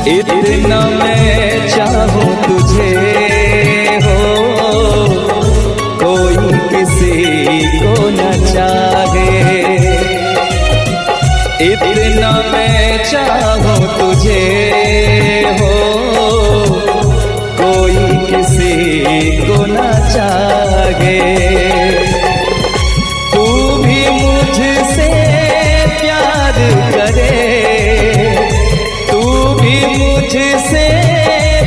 इतना मैं चाहूं तुझे हो, कोई किसी को न चाहे। इतना मैं चाहूं तुझे हो, कोई किसी को न चाहे। तू भी मुझसे प्यार करे, तू भी मुझसे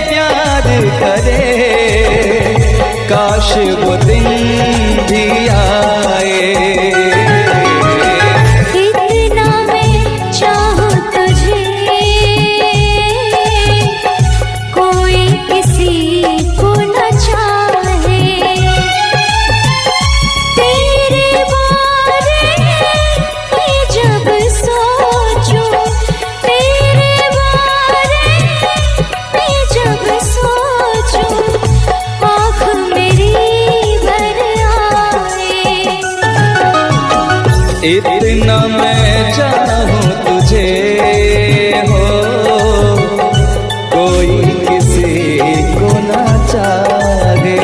प्यार करे, काश वो दिन भी आए। इतना मैं चाहूं तुझे, कोई किसी को न चाहे। तेरे बारे में जब सोचूं, तेरे बारे में जब सोचूं, आँख मेरी भर आए। इतना मैं चाहूं तुझे हो, कोई किसी को न चाहे।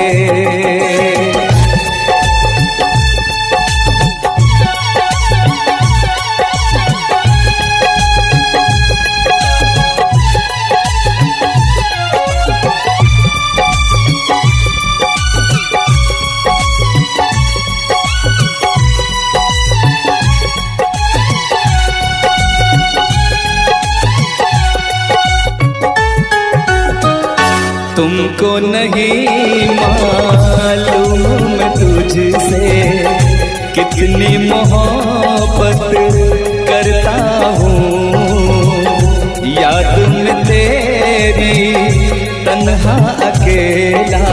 तुमको नहीं मालूम मैं तुझसे कितनी मोहब्बत करता हूँ। याद में तेरी तन्हा अकेला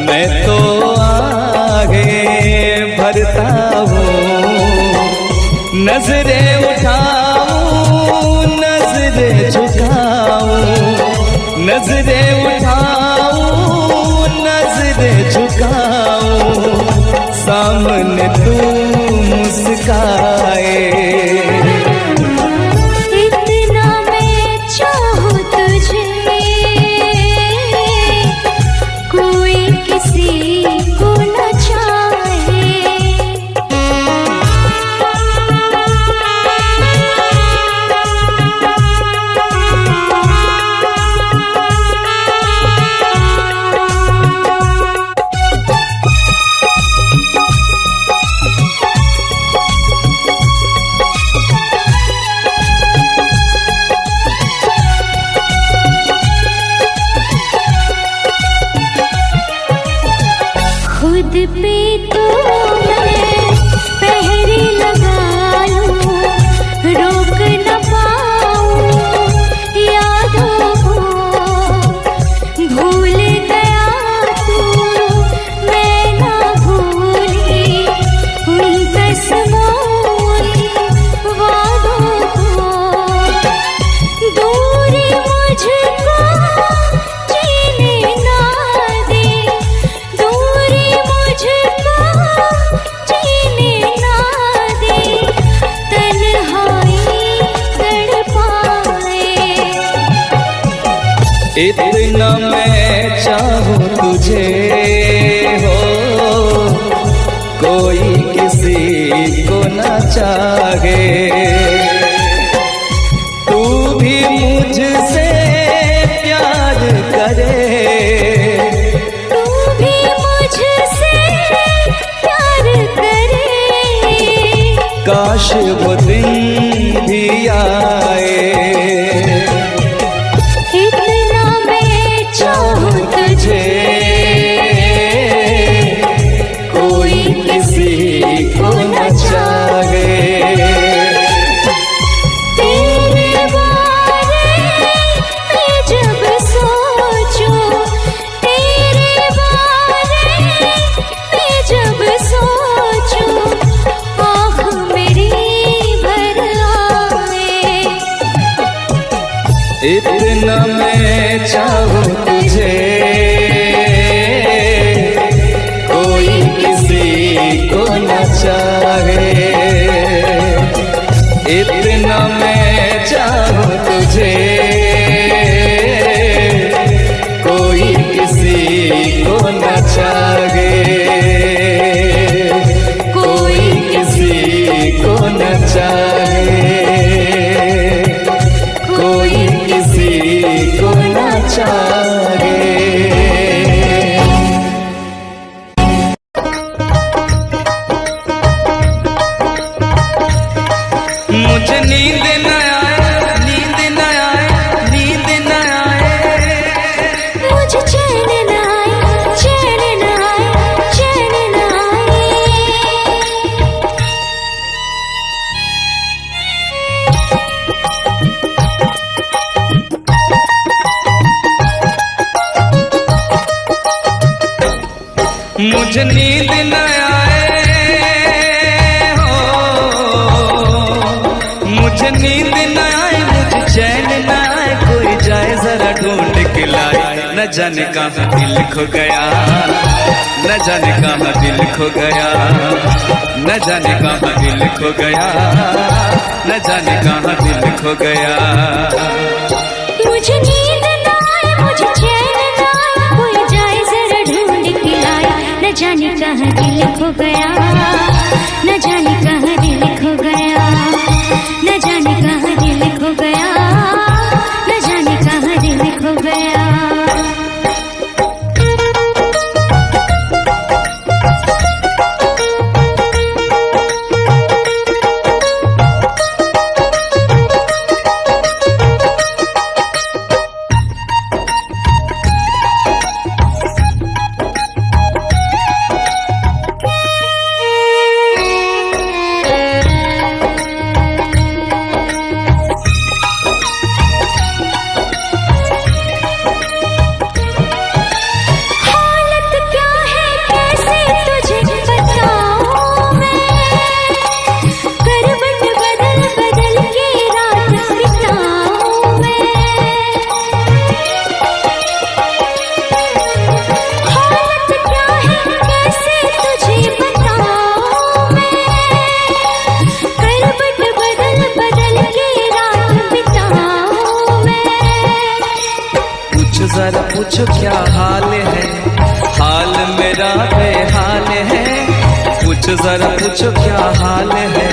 मैं तो आगे भरता हूँ। नजरें उठाऊं, नजरें झुकाऊं, नजरें उठाऊं, नजरें झुकाऊं, सामने तू मुस्काए। इतना मैं चाहूं तुझे, कोई किसी को न चाहे। खुद पे तो मैं पहरे लगा लूं, रोक न पाऊं यादों को। भूल गया तू, मैं ना भूली उन कसमों उन वादों को। दूरी मुझको जीने ना दे, दूरी मुझको जीने ना दे, तन्हाई तड़पाए। इतना मैं चाहूं तुझे हो, कोई किसी को न चाहे। तू भी मुझसे प्यार करे, तू भी मुझसे प्यार करे, काश वो दिन भी आए। इतना मैं चाहूं तुझे, कोई किसी को न चाहे। तेरे बारे में जब सोचूं, तेरे बारे में जब सोचूं, आँख मेरी भर आए। इतना मैं चाहूं तुझे, कोई किसी को न चाहे। मुझे नींद न आए, मुझे चैन न आए, कोई जाए जरा ढूंढ के लाए। न जाने कहाँ दिल खो गया, न जाने कहाँ दिल खो गया, न जाने कहाँ दिल खो गया, न जाने कहाँ दिल खो गया। मुझे नींद न आए, मुझे चैन न आए, कोई जाए जरा ढूंढ के लाए। न जाने कहाँ दिल खो गया, न जाने कहाँ दिल खो गया, न जाने कहाँ दिल खो गया, न जाने कहाँ दिल खो गया। जरा पूछो क्या हाल है, हाल मेरा बेहाल है। पूछो जरा पूछो क्या हाल है,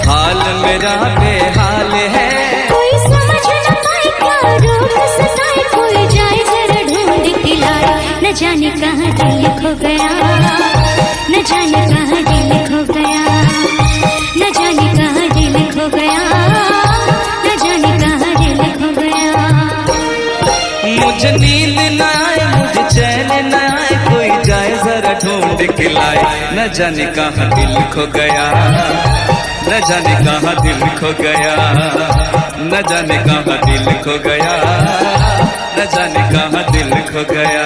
हाल मेरा बेहाल है। कोई समझ न पाए क्या रोग सताए, कोई जाए जरा ढूंढ के लाए। न जाने कहाँ दिल खो गया, न जाने कहाँ दिल खो गया, न जाने कहाँ दिल खो गया, न जाने कहाँ दिल खो गया। मुझे नींद न आए, मुझे चैन न आए, कोई जाए जरा ढूंढ के लाए। न जाने कहाँ दिल खो गया, न जाने कहाँ दिल खो गया, न जाने कहाँ दिल खो गया, न जाने कहाँ दिल खो गया।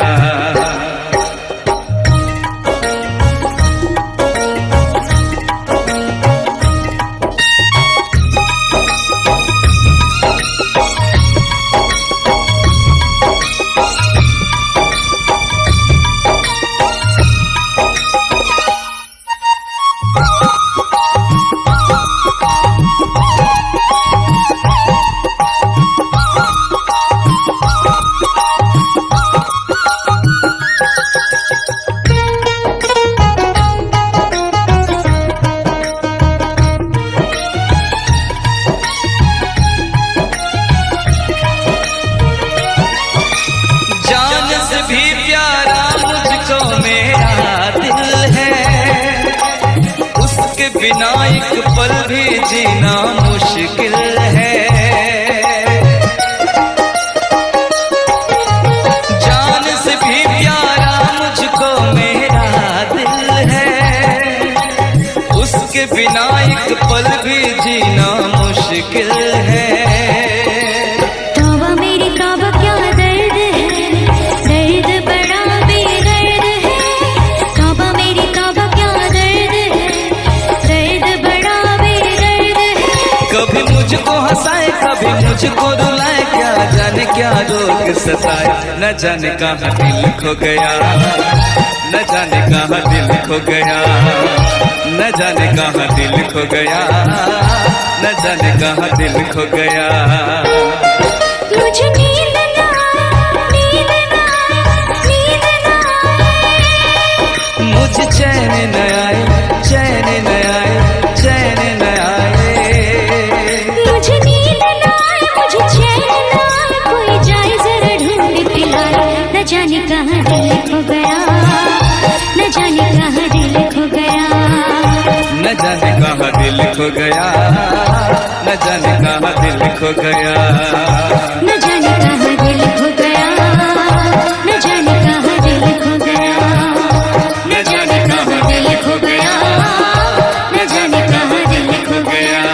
बिना एक पल भी जीना मुश्किल है। जान से भी प्यारा मुझको मेरा दिल है, उसके बिना एक पल भी जीना मुश्किल है। तौबा मेरी तौबा क्या दर्द है, दर्द बड़ा बेदर्द है। तौबा मेरी तौबा क्या दर्द है, दर्द बड़ा बेदर्द है। कभी मुझको हंसाए कभी मुझको रुलाए, क्या जाने क्या रोग सताए। न जाने कहाँ दिल खो गया, न जाने कहाँ दिल खो गया, न जाने कहाँ दिल खो गया, न जाने कहाँ दिल खो गया। मुझे नींद न आए, नींद न आए, नींद न आए। मुझे चैन न आए, चैन न आए, चैन न आए। मुझे नींद न आए, मुझे चैन न आए, कोई जाए जरा ढूंढ के लाए। न जाने कहाँ दिल खो गया, न जाने कहाँ दिल खो गया, न जाने कहाँ दिल खो गया, न जाने कहाँ दिल खो गया, न जाने कहाँ दिल खो गया, न जाने कहाँ दिल खो गया, न जाने कहाँ दिल खो गया, न जाने कहाँ दिल खो गया।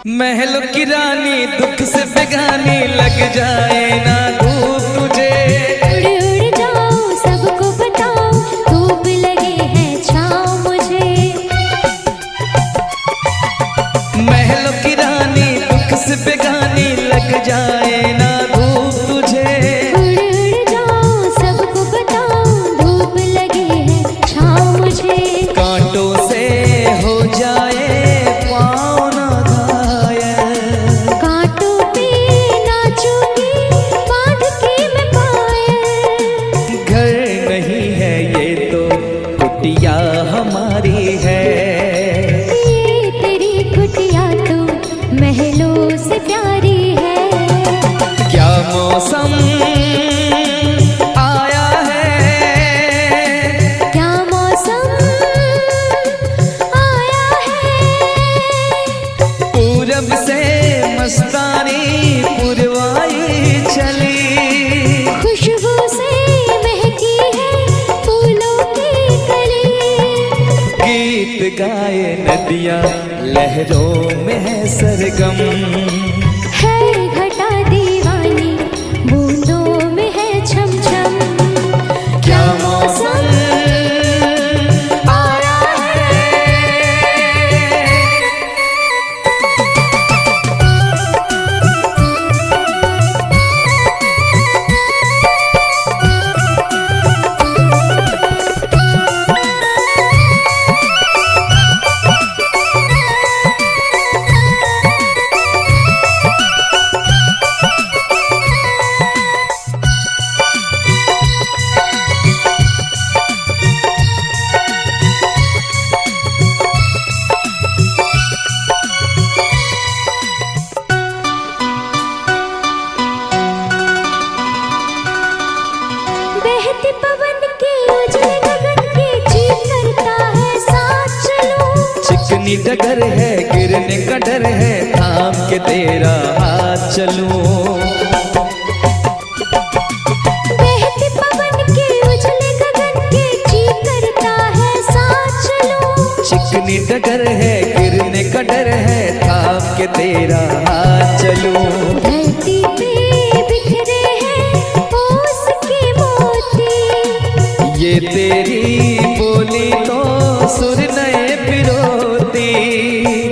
महलों की रानी दुख से बेगानी लग जाए ना धूप तुझे। उड़ उड़ जाओ सबको बताओ धूप लगे है छाँव मुझे। महलों की रानी दुख से बेगानी लग जाए ना धूप तुझे। उड़ उड़ जाओ सबको बताओ धूप लगे है छाँव मुझे। कांटों से हो जाए पाँव ना घायल, कांटों पे नाचूंगी बांध के मैं पायल। घर नहीं है ये तो कुटिया हमारी है। ये तेरी कुटिया तो महलों से प्यारी है। क्या मौसम आया है, क्या मौसम आया है। पूरब से मस्तानी पुरवाई चली। खुशबू से महकी है फूलों की कली। गीत गाए नदियाँ लहरों में है सरगम। है घटा दीवानी बूंदों में है छम छम। क्या मौसम आया है। बहते पवन के उजले गगन के चीर करता है साथ चलो। चिकनी डगर है गिरने का डर है थाम के तेरा हाथ चलूं। बहते पवन के उजले गगन के चीर करता है साथ चलो। चिकनी डगर है गिरने का डर है थाम के तेरा हाथ चलूं। धरती पे बिखरे हैं ओस के मोती। ये तेरी बोली तो सुर नए पिरोती।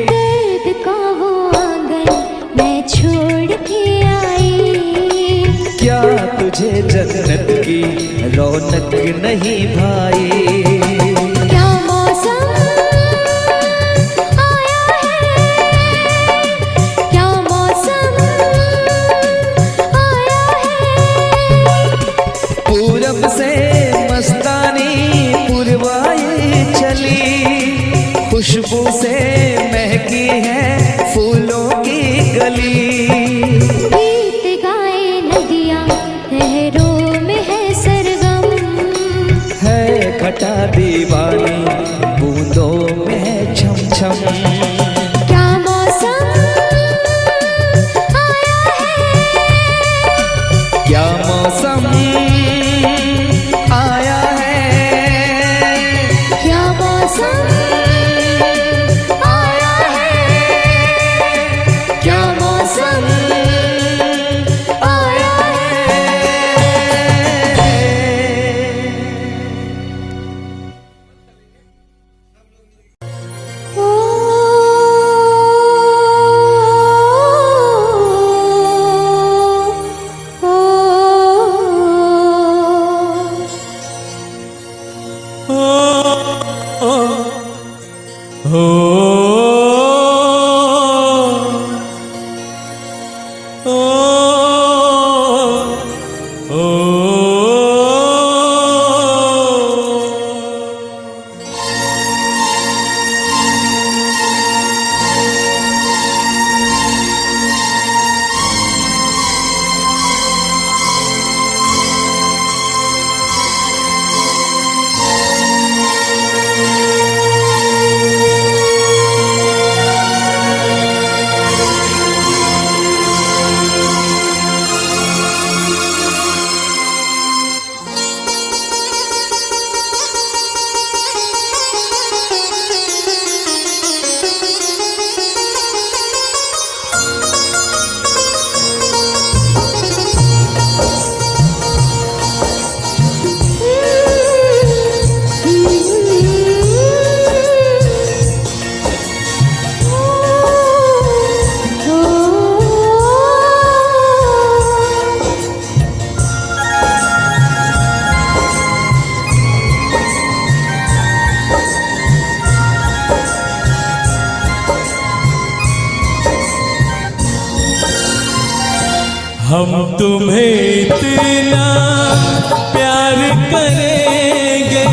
दर्द का वो आंगन मैं छोड़ के आई। क्या तुझे जन्नत की रौनक नहीं भाई। क्या मौसम आया है। क्या मौसम आया है। पूरब से मस्तानी पुरवाई चली। खुशबू से महकी है फूलों की गली। गीत गाए नदियाँ लहरों में है सरगम। है घटा दीवानी बूंदों में है छम छम। क्या मौसम आया है। क्या मौसम आया है। क्या मौसम आया है। क्या मौसम हम तुम्हें इतना प्यार करेंगे,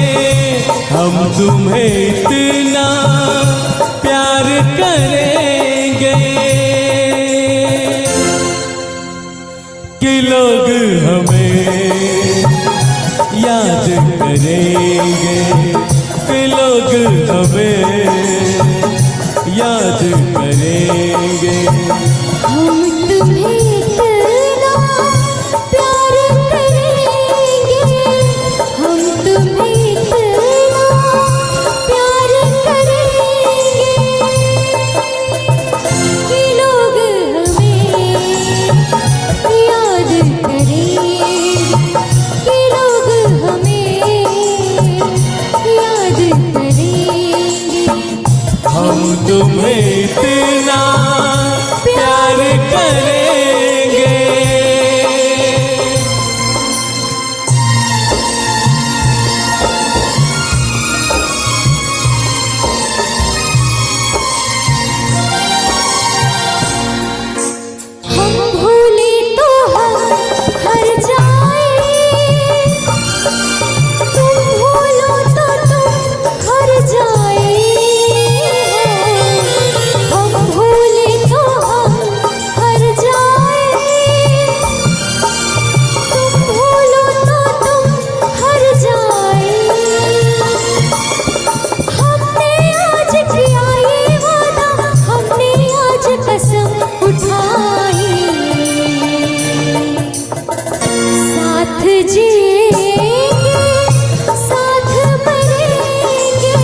हम तुम्हें इतना प्यार करेंगे कि लोग हमें याद करेंगे, कि लोग हमें याद करेंगे। हम तुम्हें इतना प्यार करेंगे, हम तुम्हें इतना प्यार करेंगे कि लोग हमें याद करेंगे, कि लोग हमें याद करेंगे। हम तुम्हें इतना प्यार करेंगे। हम भूले तो हम हर जाए, तुम भूलो तो तुम हर जाए। हम भूले तो हम हर जाए, तुम भूलो तो तुम हर जाए। हमने आज किया ये वादा, हमने आज कसम उठाई, साथ जिएंगे साथ मरेंगे,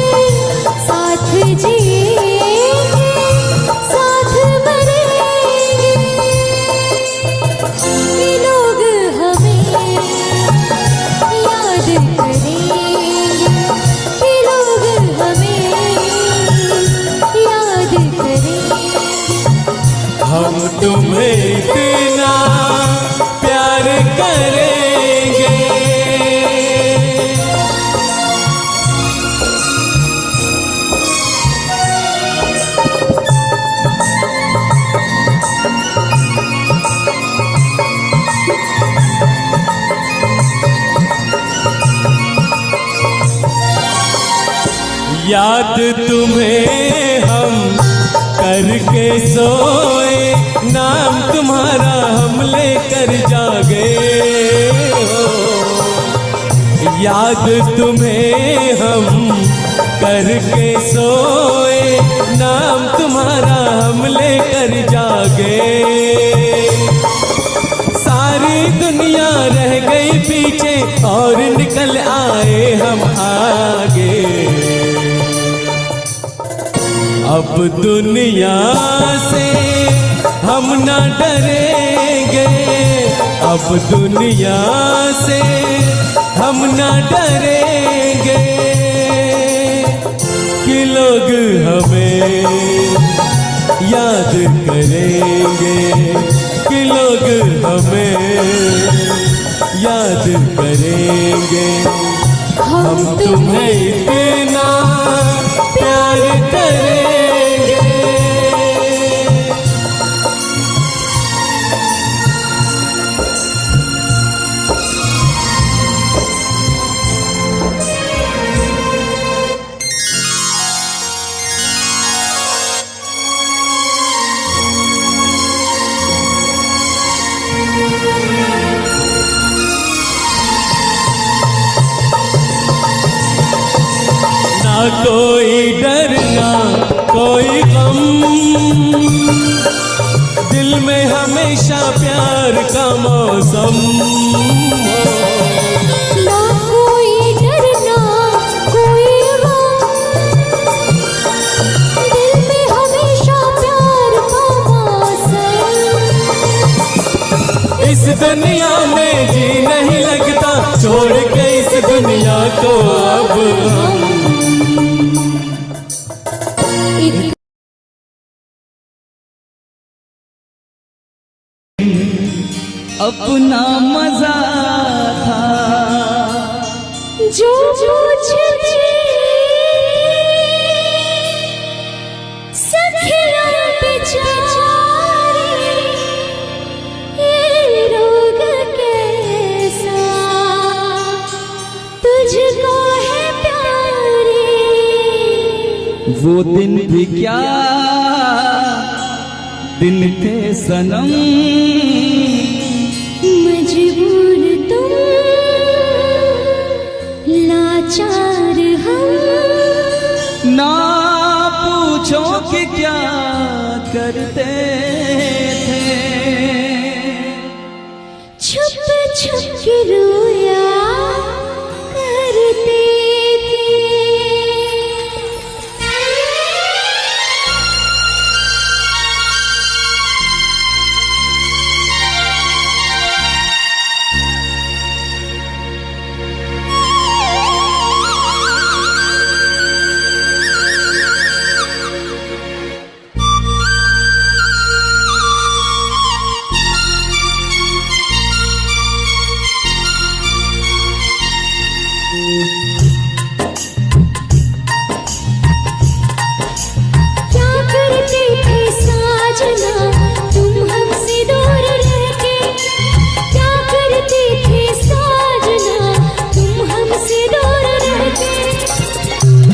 साथ जिएंगे साथ मरेंगे कि लोग हमें याद करेंगे, कि लोग हमें याद करेंगे। हम तुम्हें इतना प्यार करेंगे। याद तुम्हें हम करके सोए, नाम तुम्हारा हम लेकर जागे हो। याद तुम्हें हम करके सोए, नाम तुम्हारा हम लेकर जागे। सारी दुनिया रह गई पीछे और निकल आए हम आगे। अब दुनिया से हम न डरेंगे, अब दुनिया से हम न डरेंगे कि लोग हमें याद करेंगे, कि लोग हमें याद करेंगे। हम तुम्हें इतना प्यार करेंगे। ना कोई डर ना कोई गम, दिल में हमेशा प्यार का मौसम हो। ना कोई डर ना कोई गम, दिल में हमेशा प्यार का मौसम। इस दुनिया में जी नहीं लगता, छोड़ के इस दुनिया को अब हम अपना मजा था जो मुझे सखिया बेचारी ये वो दिन भी क्या दिन थे सनम, मजबूर तुम लाचार हम, ना पूछो कि क्या करते थे, छुप छुप के रोया करते थे। क्या करते थे साजना तुम हमसे दूर रह के, क्या करते थे साजना तुम हमसे दूर रह के,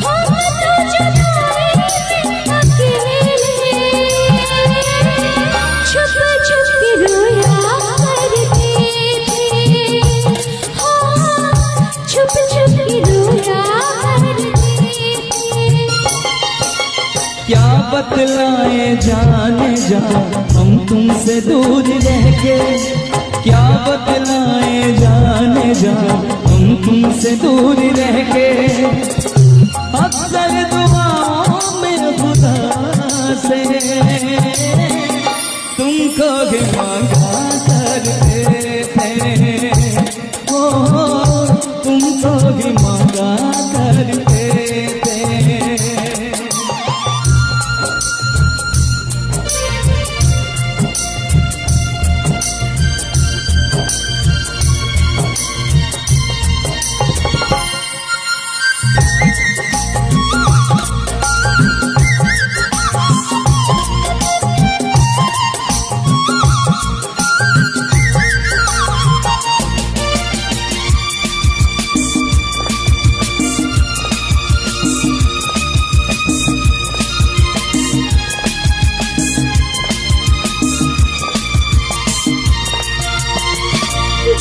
हम तो जुदाई में अकेले छुप छुप के रोया करते थे, हाँ छुप छुप के रोया करते थे। क्या बतलाए जाने जा हम तुमसे दूर रह के, क्या बतलाए जाने जा हम तुमसे दूर रह के, अक्सर दुआओं में खुदा से तुमको भी मांगा करते थे, ओ तुमको भी मांगा करते थे।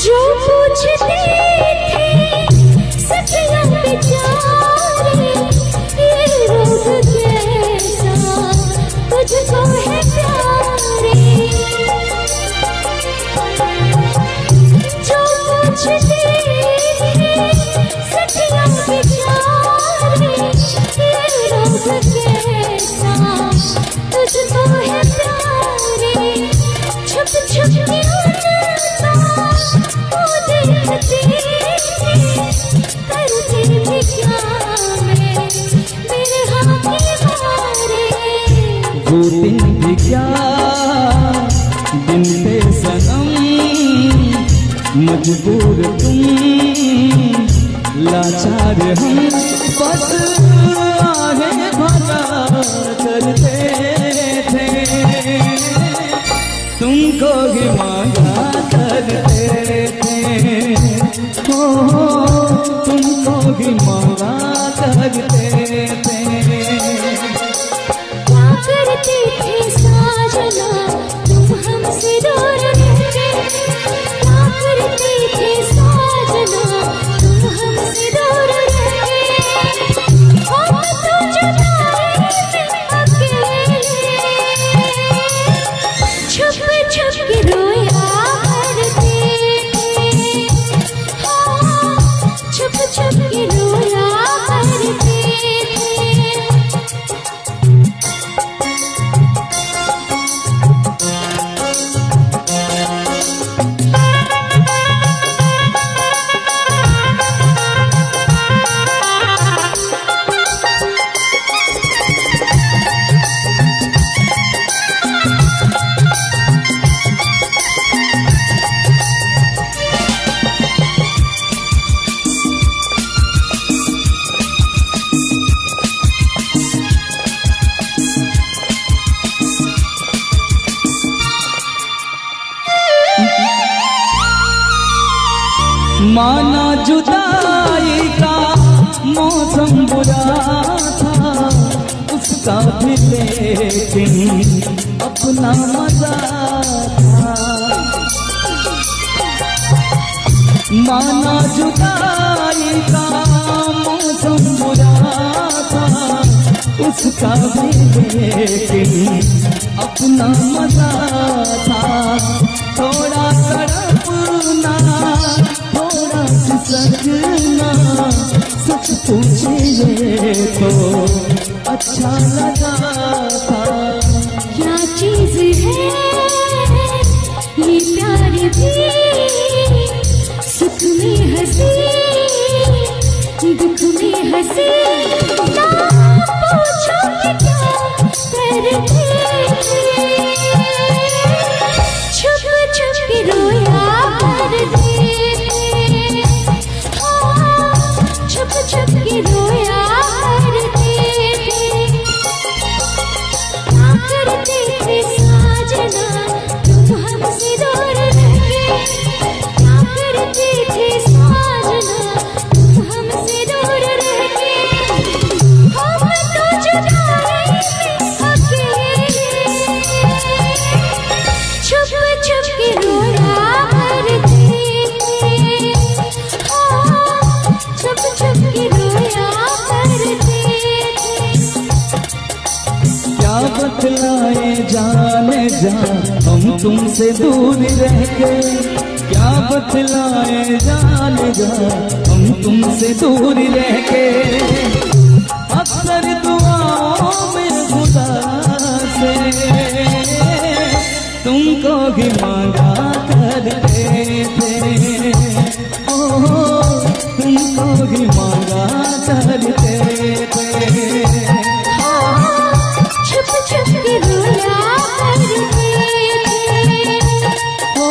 जो पूछते थे सखियां बेचारे, ये रोग कैसा तुझको है प्यारे, जो पूछते थे सखियां बेचारे, ये रोग कैसा तुझको है प्यारे, छुप छुप के वो देखते करते भी क्या मेरे हाथ मारे, वो दिन भी क्या दिन थे सनम, मजबूर तुम लाचार हम, बस आगे भला करते थे, तुमको भी मांगा करते थे, ओ तुमको भी मांगा करते थे। क्या करते थे साजना तुम हमसे दूर रह के, क्या करते थे साजना तुम हमसे दूर रह के, हम तो जुदाई में अकेले छुप छुप के रोया करते थे, हाँ छुप छुप के रोया करते थे। माना जुदाई का मौसम बुरा था, उस उसका भी लेकिन अपना मजा था। माना जुदाई का मौसम बुरा था, उसका भी लेकिन अपना मजा था। थोड़ा तड़पना, थोड़ा सिसकना, सच पूछिए तो अच्छा लगा था। क्या चीज है ये प्यार भी, सुख में हंसी दुख में हंसी। ना पूछो कि क्या करते थे, छुप छुप के रोया करते थे। हाँ, छुप छुप के रोया करते थे। क्या करते थे साजना तुम हमसे दूर रह के, क्या करते थे साजना तुम हमसे दूर रह के। हम तो जुदाई में अकेले छुप छुप के रोया करते थे। हाँ, छुप छुप के रोया करते थे। क्या बतलाए जाने जा हम तुमसे दूर रह के, क्या बतलाए जाने जा हम तुमसे दूर रह के। अक्सर दुआओं में खुदा से तुमको भी मांगा करते थे। ओ तुमको भी मांगा करते थे। छुप छुप के रोया करते थे। ओ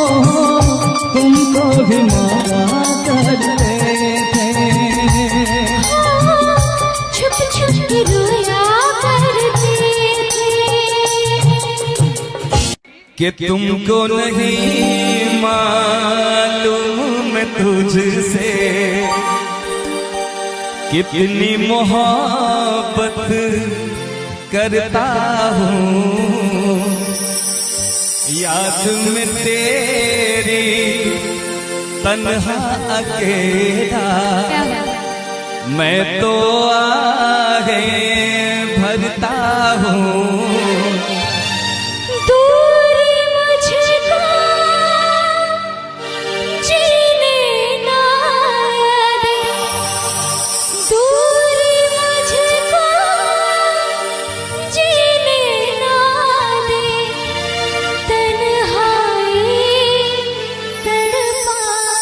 तुमको भी मांगा करते थे। छुप छुप के रोया करते थे। कि तुमको नहीं मालूम मैं तुझसे कितनी मोहब्बत करता हूँ। याद में तेरी तन्हा अकेला मैं तो आगे भरता हूँ। दूरी मुझको जीने ना दे, दूरी मुझको जीने ना दे। तन्हाई तड़पाए।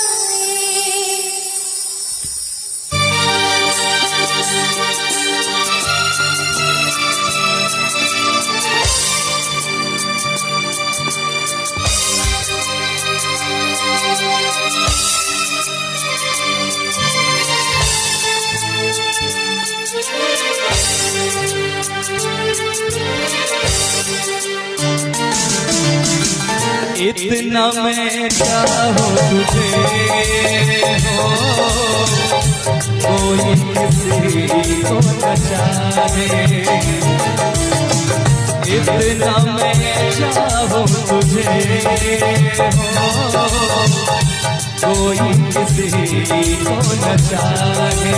इतना मैं चाहूँ तुझे हो कोई किसी को न चाहे। इतना मैं चाहूँ तुझे हो कोई किसी को न चाहे।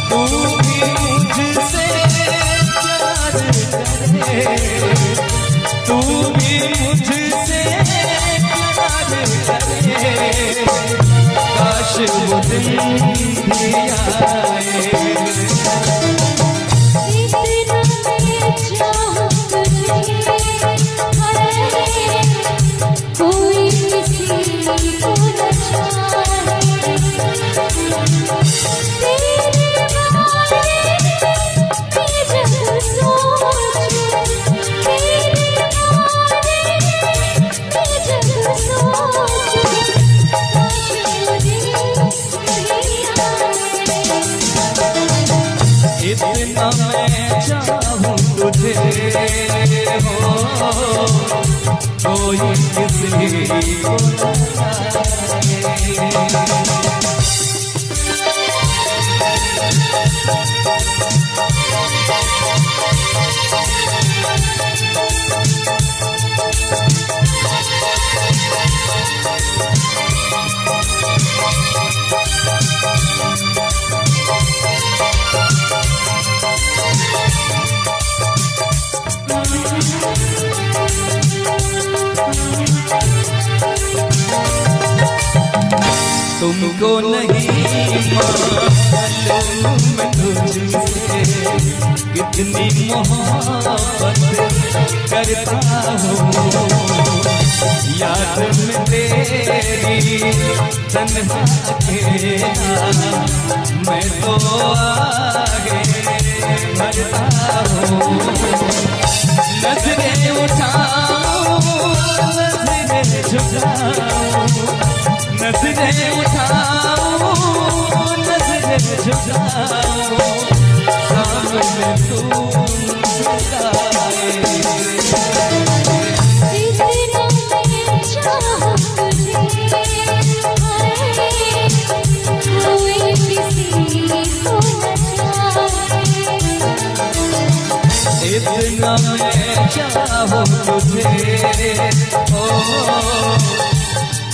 तू भी मुझसे प्यार करे, तू भी मुझसे प्यार करे। काश वो दिन भी आए। इतना मैं चाहूँ तुझे, कोई किसी को न चाहे। तेरे बारे में जब सोचूं, तेरे बारे में जब सोचूं, काश वो दिन भी आए। इतना मैं चाहूँ तुझे हो कोई किसी को न चाहे। तुमको नहीं मालूम मैं तुझसे कितनी मोहब्बत करता हूँ। याद में तेरी तन्हा अकेला मैं तो आगे बढ़ता हूँ। नजरें उठाऊं नजरें झुकाऊं, नजरें उठाऊं नजरें झुकाऊं, सामने तू मुस्कुराए। इतना मैं चाहूं तुझे, कोई किसी को न चाहे। इतना मैं चाहूं तुझे, ओ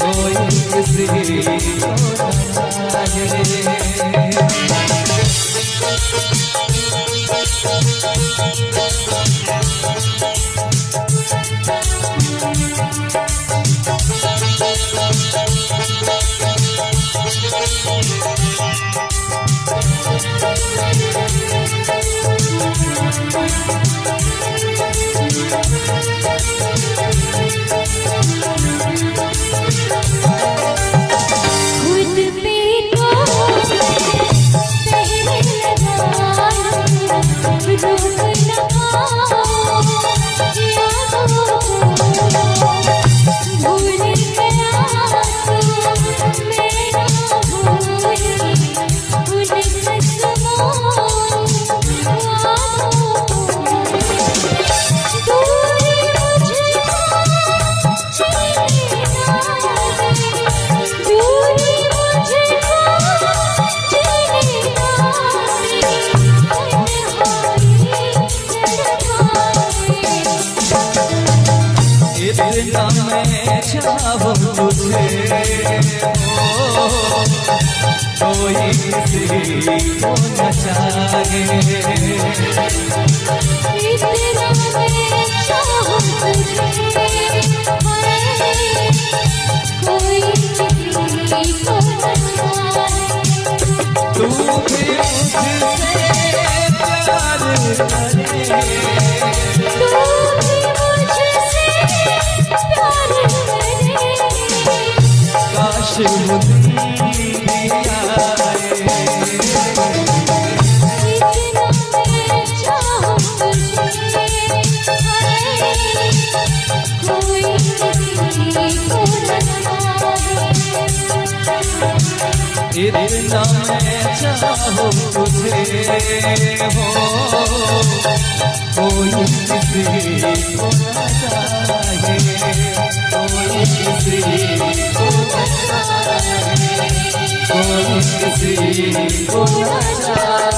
कोई किसी को न चाहे। खुद पे तो पहले लगा लूं, रोक न पाऊं यादों को। भूल गया तू मेरा भूली उन कसमों वादों को। दूरी मुझको जीने ना दे, दूरी मुझको जीने ना दे, तन्हाई इतना मैं चाहूं तुझे, ओ कोई किसी को न चाहे। इतना मैं चाहूं तुझे, कोई किसी को न चाहे। तू भी मुझसे प्यार करे, तू भी मुझसे प्यार करे। काश वो दिन भी आए। इतना मैं चाहूं तुझे, कोई किसी को न चाहे। इतना मैं चाहूं तुझे, हो कोई किसी को न चाहे, कोई किसी को न चाहे, कोई किसी को न चाहे।